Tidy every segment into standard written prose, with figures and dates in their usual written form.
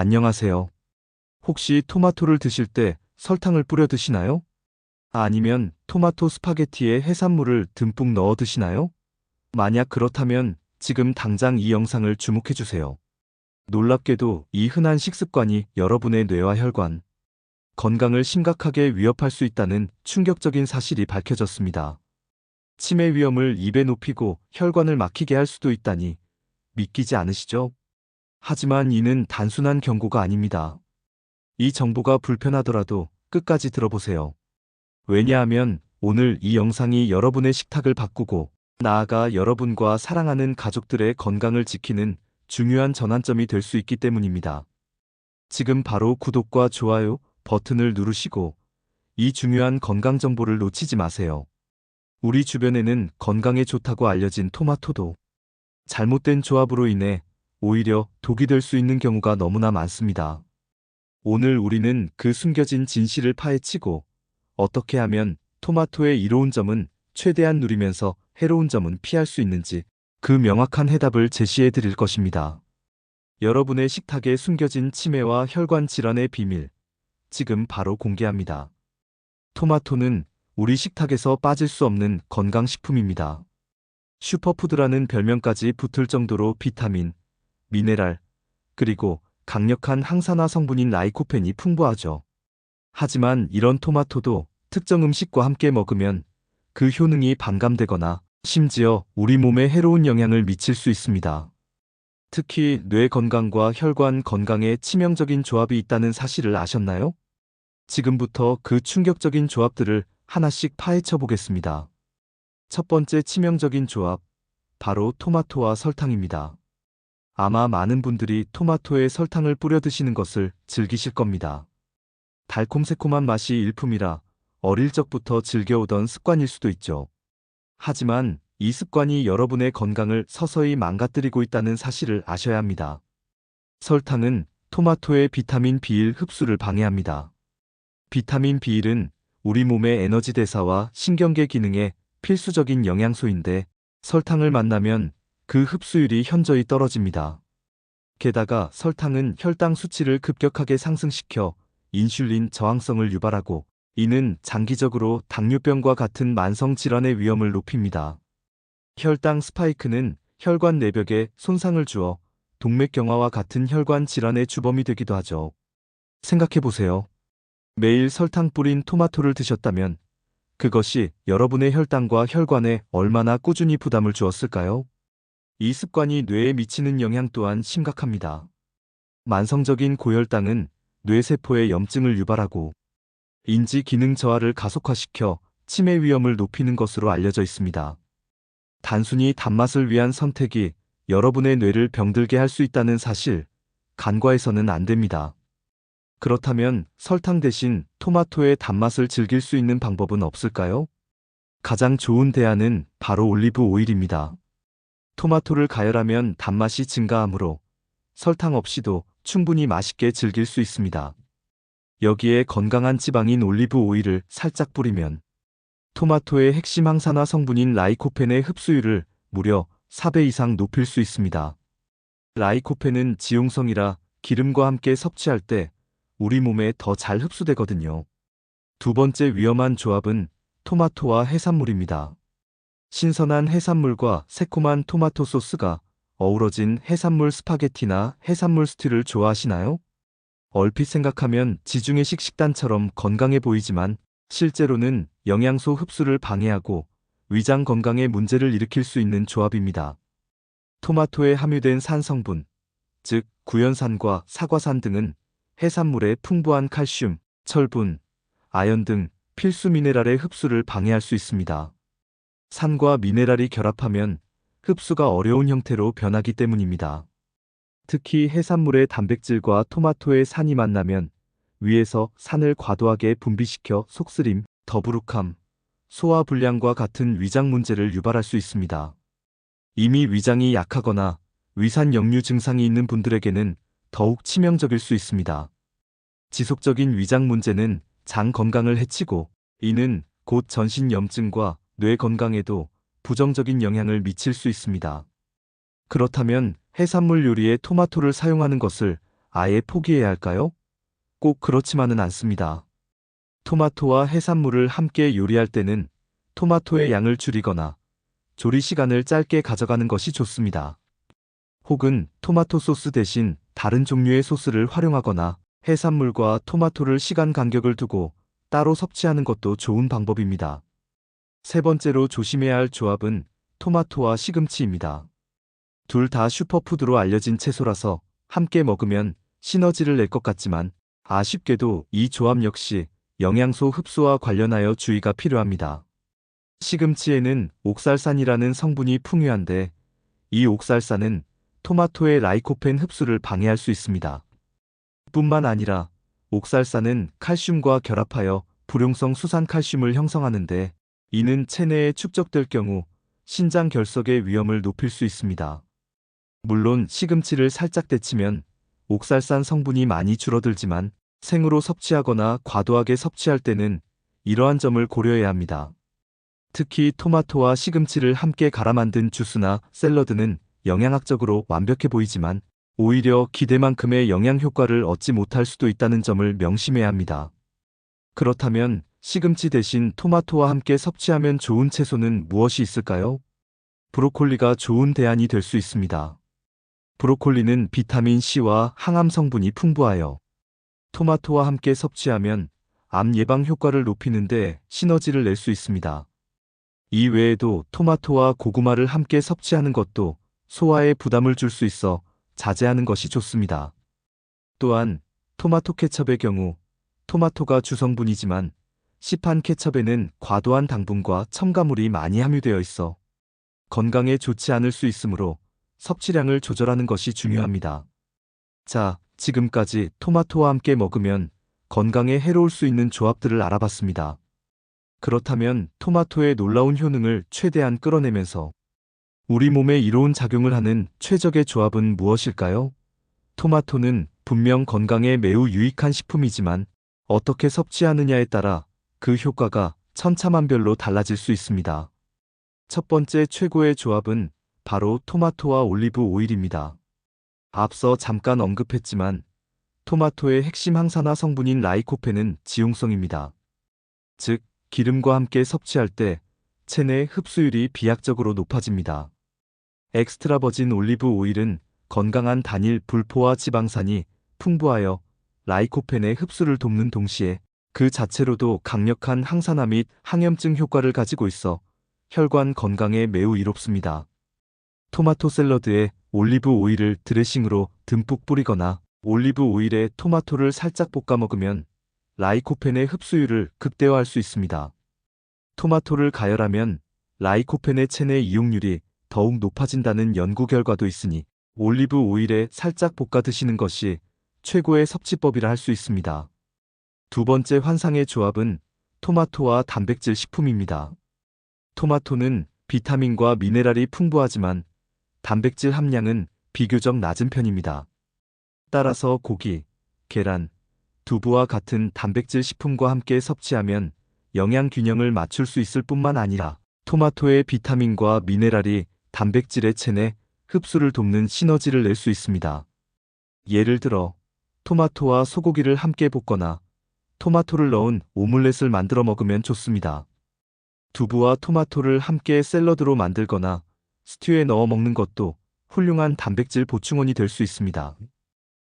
안녕하세요. 혹시 토마토를 드실 때 설탕을 뿌려 드시나요? 아니면 토마토 스파게티에 해산물을 듬뿍 넣어 드시나요? 만약 그렇다면 지금 당장 이 영상을 주목해 주세요. 놀랍게도 이 흔한 식습관이 여러분의 뇌와 혈관, 건강을 심각하게 위협할 수 있다는 충격적인 사실이 밝혀졌습니다. 치매 위험을 입에 높이고 혈관을 막히게 할 수도 있다니 믿기지 않으시죠? 하지만 이는 단순한 경고가 아닙니다. 이 정보가 불편하더라도 끝까지 들어보세요. 왜냐하면 오늘 이 영상이 여러분의 식탁을 바꾸고 나아가 여러분과 사랑하는 가족들의 건강을 지키는 중요한 전환점이 될 수 있기 때문입니다. 지금 바로 구독과 좋아요 버튼을 누르시고 이 중요한 건강 정보를 놓치지 마세요. 우리 주변에는 건강에 좋다고 알려진 토마토도 잘못된 조합으로 인해 오히려 독이 될 수 있는 경우가 너무나 많습니다. 오늘 우리는 그 숨겨진 진실을 파헤치고 어떻게 하면 토마토의 이로운 점은 최대한 누리면서 해로운 점은 피할 수 있는지 그 명확한 해답을 제시해 드릴 것입니다. 여러분의 식탁에 숨겨진 치매와 혈관 질환의 비밀, 지금 바로 공개합니다. 토마토는 우리 식탁에서 빠질 수 없는 건강식품입니다. 슈퍼푸드라는 별명까지 붙을 정도로 비타민, 미네랄, 그리고 강력한 항산화 성분인 라이코펜이 풍부하죠. 하지만 이런 토마토도 특정 음식과 함께 먹으면 그 효능이 반감되거나 심지어 우리 몸에 해로운 영향을 미칠 수 있습니다. 특히 뇌 건강과 혈관 건강에 치명적인 조합이 있다는 사실을 아셨나요? 지금부터 그 충격적인 조합들을 하나씩 파헤쳐 보겠습니다. 첫 번째 치명적인 조합, 바로 토마토와 설탕입니다. 아마 많은 분들이 토마토에 설탕을 뿌려 드시는 것을 즐기실 겁니다. 달콤새콤한 맛이 일품이라 어릴 적부터 즐겨오던 습관일 수도 있죠. 하지만 이 습관이 여러분의 건강을 서서히 망가뜨리고 있다는 사실을 아셔야 합니다. 설탕은 토마토의 비타민 B1 흡수를 방해합니다. 비타민 B1은 우리 몸의 에너지 대사와 신경계 기능에 필수적인 영양소인데 설탕을 만나면 그 흡수율이 현저히 떨어집니다. 게다가 설탕은 혈당 수치를 급격하게 상승시켜 인슐린 저항성을 유발하고 이는 장기적으로 당뇨병과 같은 만성 질환의 위험을 높입니다. 혈당 스파이크는 혈관 내벽에 손상을 주어 동맥경화와 같은 혈관 질환의 주범이 되기도 하죠. 생각해 보세요. 매일 설탕 뿌린 토마토를 드셨다면 그것이 여러분의 혈당과 혈관에 얼마나 꾸준히 부담을 주었을까요? 이 습관이 뇌에 미치는 영향 또한 심각합니다. 만성적인 고혈당은 뇌세포에 염증을 유발하고 인지 기능 저하를 가속화시켜 치매 위험을 높이는 것으로 알려져 있습니다. 단순히 단맛을 위한 선택이 여러분의 뇌를 병들게 할 수 있다는 사실, 간과해서는 안 됩니다. 그렇다면 설탕 대신 토마토의 단맛을 즐길 수 있는 방법은 없을까요? 가장 좋은 대안은 바로 올리브 오일입니다. 토마토를 가열하면 단맛이 증가하므로 설탕 없이도 충분히 맛있게 즐길 수 있습니다. 여기에 건강한 지방인 올리브 오일을 살짝 뿌리면 토마토의 핵심 항산화 성분인 라이코펜의 흡수율을 무려 4배 이상 높일 수 있습니다. 라이코펜은 지용성이라 기름과 함께 섭취할 때 우리 몸에 더 잘 흡수되거든요. 두 번째 위험한 조합은 토마토와 해산물입니다. 신선한 해산물과 새콤한 토마토 소스가 어우러진 해산물 스파게티나 해산물 스튜를 좋아하시나요? 얼핏 생각하면 지중해식 식단처럼 건강해 보이지만 실제로는 영양소 흡수를 방해하고 위장 건강에 문제를 일으킬 수 있는 조합입니다. 토마토에 함유된 산 성분, 즉 구연산과 사과산 등은 해산물의 풍부한 칼슘, 철분, 아연 등 필수 미네랄의 흡수를 방해할 수 있습니다. 산과 미네랄이 결합하면 흡수가 어려운 형태로 변하기 때문입니다. 특히 해산물의 단백질과 토마토의 산이 만나면 위에서 산을 과도하게 분비시켜 속쓰림, 더부룩함, 소화불량과 같은 위장 문제를 유발할 수 있습니다. 이미 위장이 약하거나 위산 역류 증상이 있는 분들에게는 더욱 치명적일 수 있습니다. 지속적인 위장 문제는 장 건강을 해치고 이는 곧 전신염증과 뇌 건강에도 부정적인 영향을 미칠 수 있습니다. 그렇다면 해산물 요리에 토마토를 사용하는 것을 아예 포기해야 할까요? 꼭 그렇지만은 않습니다. 토마토와 해산물을 함께 요리할 때는 토마토의 양을 줄이거나 조리 시간을 짧게 가져가는 것이 좋습니다. 혹은 토마토 소스 대신 다른 종류의 소스를 활용하거나 해산물과 토마토를 시간 간격을 두고 따로 섭취하는 것도 좋은 방법입니다. 세 번째로 조심해야 할 조합은 토마토와 시금치입니다. 둘 다 슈퍼푸드로 알려진 채소라서 함께 먹으면 시너지를 낼 것 같지만 아쉽게도 이 조합 역시 영양소 흡수와 관련하여 주의가 필요합니다. 시금치에는 옥살산이라는 성분이 풍부한데 이 옥살산은 토마토의 라이코펜 흡수를 방해할 수 있습니다. 뿐만 아니라 옥살산은 칼슘과 결합하여 불용성 수산칼슘을 형성하는데 이는 체내에 축적될 경우 신장 결석의 위험을 높일 수 있습니다. 물론 시금치를 살짝 데치면 옥살산 성분이 많이 줄어들지만 생으로 섭취하거나 과도하게 섭취할 때는 이러한 점을 고려해야 합니다. 특히 토마토와 시금치를 함께 갈아 만든 주스나 샐러드는 영양학적으로 완벽해 보이지만 오히려 기대만큼의 영양 효과를 얻지 못할 수도 있다는 점을 명심해야 합니다. 그렇다면 시금치 대신 토마토와 함께 섭취하면 좋은 채소는 무엇이 있을까요? 브로콜리가 좋은 대안이 될 수 있습니다. 브로콜리는 비타민 C와 항암 성분이 풍부하여 토마토와 함께 섭취하면 암 예방 효과를 높이는데 시너지를 낼 수 있습니다. 이 외에도 토마토와 고구마를 함께 섭취하는 것도 소화에 부담을 줄 수 있어 자제하는 것이 좋습니다. 또한 토마토 케첩의 경우 토마토가 주성분이지만 시판 케첩에는 과도한 당분과 첨가물이 많이 함유되어 있어 건강에 좋지 않을 수 있으므로 섭취량을 조절하는 것이 중요합니다. 자, 지금까지 토마토와 함께 먹으면 건강에 해로울 수 있는 조합들을 알아봤습니다. 그렇다면 토마토의 놀라운 효능을 최대한 끌어내면서 우리 몸에 이로운 작용을 하는 최적의 조합은 무엇일까요? 토마토는 분명 건강에 매우 유익한 식품이지만 어떻게 섭취하느냐에 따라 그 효과가 천차만별로 달라질 수 있습니다. 첫 번째 최고의 조합은 바로 토마토와 올리브 오일입니다. 앞서 잠깐 언급했지만 토마토의 핵심 항산화 성분인 라이코펜은 지용성입니다. 즉, 기름과 함께 섭취할 때 체내 흡수율이 비약적으로 높아집니다. 엑스트라 버진 올리브 오일은 건강한 단일 불포화 지방산이 풍부하여 라이코펜의 흡수를 돕는 동시에 그 자체로도 강력한 항산화 및 항염증 효과를 가지고 있어 혈관 건강에 매우 이롭습니다. 토마토 샐러드에 올리브 오일을 드레싱으로 듬뿍 뿌리거나 올리브 오일에 토마토를 살짝 볶아 먹으면 라이코펜의 흡수율을 극대화할 수 있습니다. 토마토를 가열하면 라이코펜의 체내 이용률이 더욱 높아진다는 연구 결과도 있으니 올리브 오일에 살짝 볶아 드시는 것이 최고의 섭취법이라 할 수 있습니다. 두 번째 환상의 조합은 토마토와 단백질 식품입니다. 토마토는 비타민과 미네랄이 풍부하지만 단백질 함량은 비교적 낮은 편입니다. 따라서 고기, 계란, 두부와 같은 단백질 식품과 함께 섭취하면 영양 균형을 맞출 수 있을 뿐만 아니라 토마토의 비타민과 미네랄이 단백질의 체내 흡수를 돕는 시너지를 낼 수 있습니다. 예를 들어 토마토와 소고기를 함께 볶거나 토마토를 넣은 오믈렛을 만들어 먹으면 좋습니다. 두부와 토마토를 함께 샐러드로 만들거나 스튜에 넣어 먹는 것도 훌륭한 단백질 보충원이 될 수 있습니다.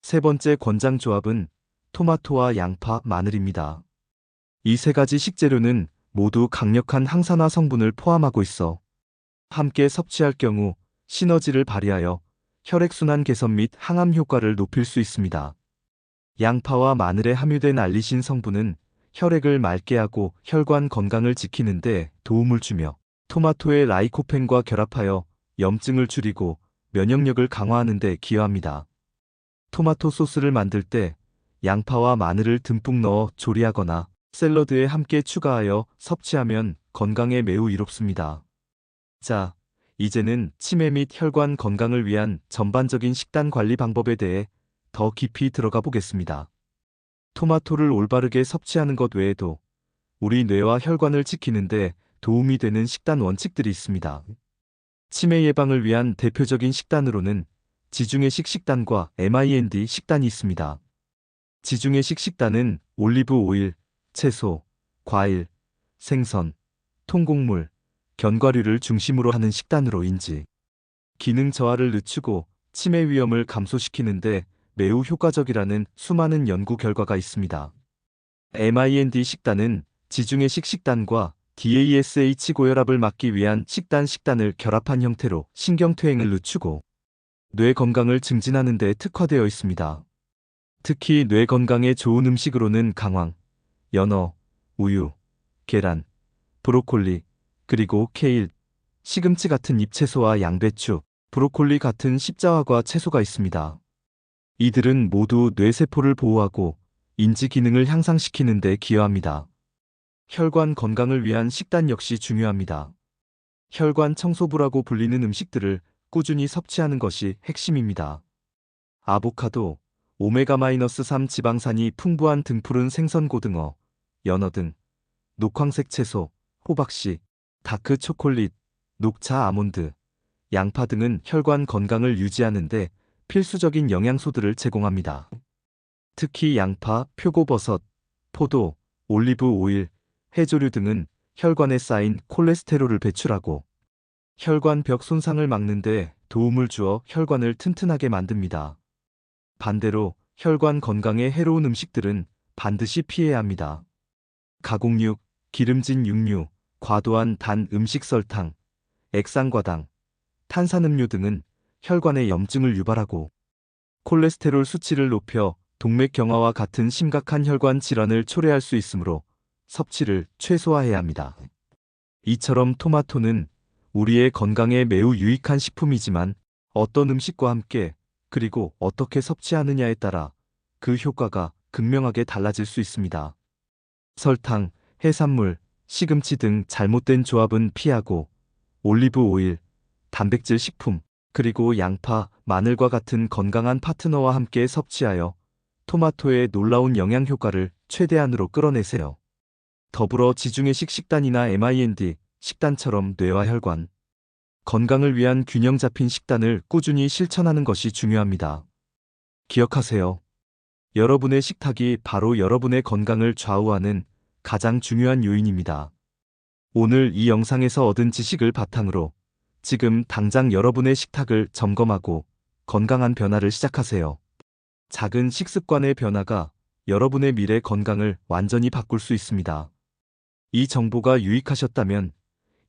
세 번째 권장 조합은 토마토와 양파, 마늘입니다. 이 세 가지 식재료는 모두 강력한 항산화 성분을 포함하고 있어 함께 섭취할 경우 시너지를 발휘하여 혈액순환 개선 및 항암 효과를 높일 수 있습니다. 양파와 마늘에 함유된 알리신 성분은 혈액을 맑게 하고 혈관 건강을 지키는 데 도움을 주며 토마토의 라이코펜과 결합하여 염증을 줄이고 면역력을 강화하는 데 기여합니다. 토마토 소스를 만들 때 양파와 마늘을 듬뿍 넣어 조리하거나 샐러드에 함께 추가하여 섭취하면 건강에 매우 이롭습니다. 자, 이제는 치매 및 혈관 건강을 위한 전반적인 식단 관리 방법에 대해 더 깊이 들어가 보겠습니다. 토마토를 올바르게 섭취하는 것 외에도 우리 뇌와 혈관을 지키는데 도움이 되는 식단 원칙들이 있습니다. 치매 예방을 위한 대표적인 식단으로는 지중해식 식단과 MIND 식단이 있습니다. 지중해식 식단은 올리브 오일, 채소, 과일, 생선, 통곡물, 견과류를 중심으로 하는 식단으로 인지, 기능 저하를 늦추고 치매 위험을 감소시키는데 매우 효과적이라는 수많은 연구 결과가 있습니다. MIND 식단은 지중해식 식단과 DASH 고혈압을 막기 위한 식단을 결합한 형태로 신경퇴행을 늦추고 뇌 건강을 증진하는 데 특화되어 있습니다. 특히 뇌 건강에 좋은 음식으로는 강황, 연어, 우유, 계란, 브로콜리, 그리고 케일, 시금치 같은 잎채소와 양배추, 브로콜리 같은 십자화과 채소가 있습니다. 이들은 모두 뇌세포를 보호하고 인지 기능을 향상시키는 데 기여합니다. 혈관 건강을 위한 식단 역시 중요합니다. 혈관 청소부라고 불리는 음식들을 꾸준히 섭취하는 것이 핵심입니다. 아보카도, 오메가-3 지방산이 풍부한 등푸른 생선 고등어, 연어 등, 녹황색 채소, 호박씨, 다크 초콜릿, 녹차 아몬드, 양파 등은 혈관 건강을 유지하는 데 필수적인 영양소들을 제공합니다. 특히 양파, 표고버섯, 포도, 올리브 오일, 해조류 등은 혈관에 쌓인 콜레스테롤을 배출하고 혈관 벽 손상을 막는 데 도움을 주어 혈관을 튼튼하게 만듭니다. 반대로 혈관 건강에 해로운 음식들은 반드시 피해야 합니다. 가공육, 기름진 육류, 과도한 단 음식 설탕, 액상과당, 탄산음료 등은 혈관에 염증을 유발하고 콜레스테롤 수치를 높여 동맥경화와 같은 심각한 혈관 질환을 초래할 수 있으므로 섭취를 최소화해야 합니다. 이처럼 토마토는 우리의 건강에 매우 유익한 식품이지만 어떤 음식과 함께 그리고 어떻게 섭취하느냐에 따라 그 효과가 극명하게 달라질 수 있습니다. 설탕, 해산물, 시금치 등 잘못된 조합은 피하고 올리브 오일, 단백질 식품, 그리고 양파, 마늘과 같은 건강한 파트너와 함께 섭취하여 토마토의 놀라운 영양 효과를 최대한으로 끌어내세요. 더불어 지중해식 식단이나 MIND 식단처럼 뇌와 혈관, 건강을 위한 균형 잡힌 식단을 꾸준히 실천하는 것이 중요합니다. 기억하세요. 여러분의 식탁이 바로 여러분의 건강을 좌우하는 가장 중요한 요인입니다. 오늘 이 영상에서 얻은 지식을 바탕으로 지금 당장 여러분의 식탁을 점검하고 건강한 변화를 시작하세요. 작은 식습관의 변화가 여러분의 미래 건강을 완전히 바꿀 수 있습니다. 이 정보가 유익하셨다면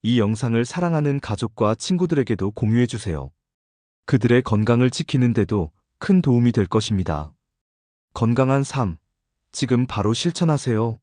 이 영상을 사랑하는 가족과 친구들에게도 공유해주세요. 그들의 건강을 지키는 데도 큰 도움이 될 것입니다. 건강한 삶, 지금 바로 실천하세요.